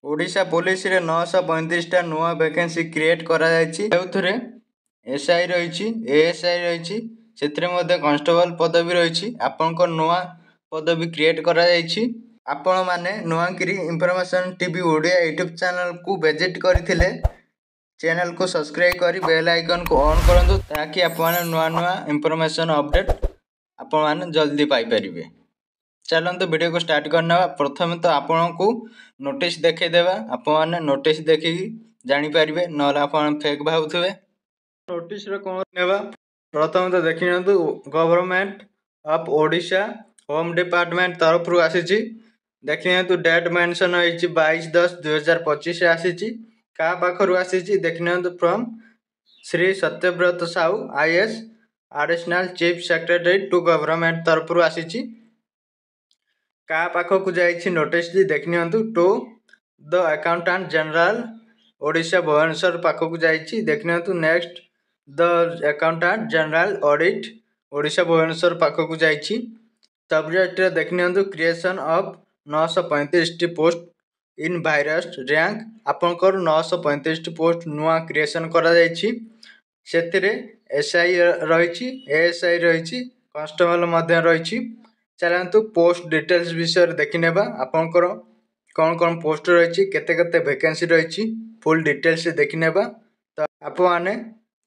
Odisha police रे 935टा नुआ vacancy create करा जायछि। एउथरे एसआई रहिछि, एएसआई रहिछि, सेथरे मध्ये कांस्टेबल पदवी रहिछि। आपनको नुआ पदवी क्रिएट करा जायछि। आपण माने नुआकिरी information TV Odia YouTube channel को विजिट करथिले चैनल को सब्सक्राइब करी बेल आइकन को ऑन करंतु ताकि आपण नुआ नुआ इंफॉर्मेशन अपडेट आपण माने जल्दी पाई परिबे। चलंतु वीडियो को स्टार्ट करना। प्रथम तो आपण को नोटिस देखे देबा। आपण माने नोटिस देखि जानि परिबे नला आपण फेक भाउथबे। नोटिस रे कोन नेबा प्रथम तो देखिनंतु government of Odisha home department तरफ रु आसीची। देखिनंतु डेट मेंशन होईची 22/10/2025 आसीची। का पाखरु आसीची देखिनंतु from Shri Satyabrata Sahu IAS additional chief secretary to government तरफ रु आसीची। का पाखो को जाईची नोटिस जी देखिनंतु to the accountant general Odisha Bhubaneswar पाखो को जाईची। देखिनंतु next the accountant general audit Odisha Bhubaneswar पाखो को जाईची। सब्जेक्ट रे देखिनंतु क्रिएशन ऑफ 935 टी पोस्ट इन वायरस रैंक आपनकर 935 टी पोस्ट नुआ क्रिएशन करा जाईची। सेतिरे एसआई रहिछि, एएसआई रहिछि, कांस्टेबल मध्ये रहिछि। चलंतु पोस्ट डिटेल्स विषय देखिनेबा। आपनकर कोन कोन पोस्ट रहिछि, केते केते वैकेंसी रहिछि, फुल डिटेल्स देखिनेबा। तो आपो माने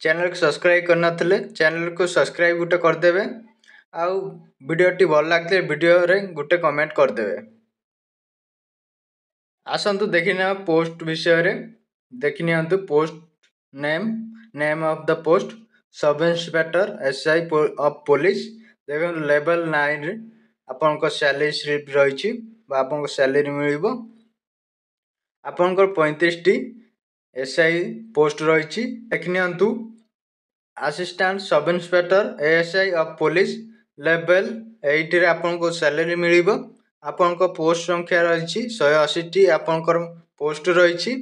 चैनल को सब्सक्राइब करना थले चैनल को सब्सक्राइब गुटे कर देबे। आउ वीडियो टी भल लागले वीडियो रे गुटे कमेंट कर देबे। आसंतु देखिने पोस्ट विषय रे देखिनियंतु post name of the post sub inspector SI of police. देखो लेवल 9 रे आपनको सैलरी स्लिप रहिछि बा आपनको सैलरी मिलिबो। आपनको 35 टी एसआई पोस्ट रहिछि। देखिनियंतु assistant sub inspector ASI of police level 8 रे आपनको सैलरी मिलिबो। आपनको पोस्ट संख्या रहिछि 180 टी आपनकर पोस्ट रहिछि।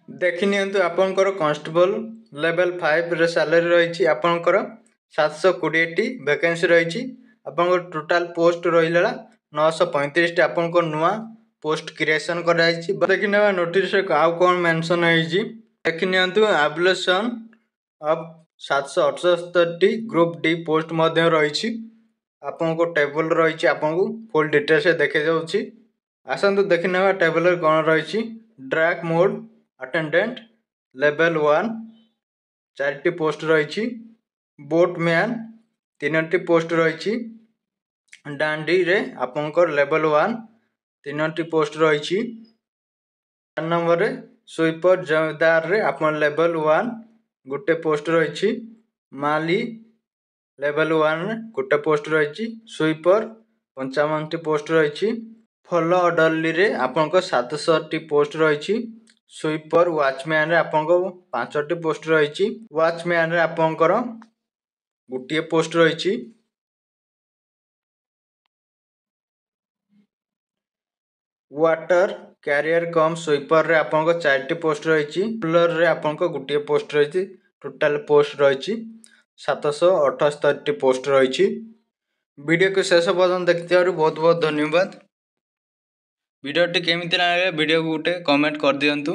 देखिनियंतु आपनकर कांस्टेबल लेवल 5 रे सैलरी रहिछि आपनकर 720 टी वैकेंसी रहिछि। आपनकर टोटल पोस्ट रहिला 935 टी आपनको नुआ पोस्ट क्रिएशन कराइछि। देखिनेबा नोटिस रे आउ कोन मेंशन होइछि। देखिनियंतु एब्लेशन ऑफ 778 टी ग्रुप डी पोस्ट मध्ये रहिछि। आपनको टेबल रहिछि, आपनको फुल डिटेल्स देखे जाउछि। आसंतु देखिनेबा टेबल रे कोन रहिछि। ड्रैग मोड अटेंडेंट लेवल 1 4 टी पोस्ट रहिछि। बोटमैन 3 टी पोस्ट रहिछि। डांडी रे आपनकर लेवल 1 3 टी पोस्ट रहिछि। 4 नंबर रे स्वीपर जमीदार रे आपन लेवल 1 गुटे पोस्ट रहिछि। माली लेवल 1 गुटे पोस्ट रहिछि। स्वीपर 55 टी पोस्ट रहिछि। फॉलो ऑर्डरली रे आपनको 700 टी पोस्ट रहिछि। स्वीपर वॉचमैन रे आपनको 5 टी पोस्ट रहिछि। वॉचमैन रे आपनकर गुटिए पोस्ट रहिछि। वाटर कैरियर कम स्वीपर रे आपनको 4 टी पोस्ट रहिछि। पुलर रे आपनको गुटिए पोस्ट रहिछि। टोटल पोस्ट रहिछि 778 टी पोस्ट रहिछि। वीडियो को शेष पर्यंत देखिथिबारु बहुत बहुत धन्यवाद। वीडियो टी केमिति लागले वीडियो को गुटे कमेंट कर दियंतु।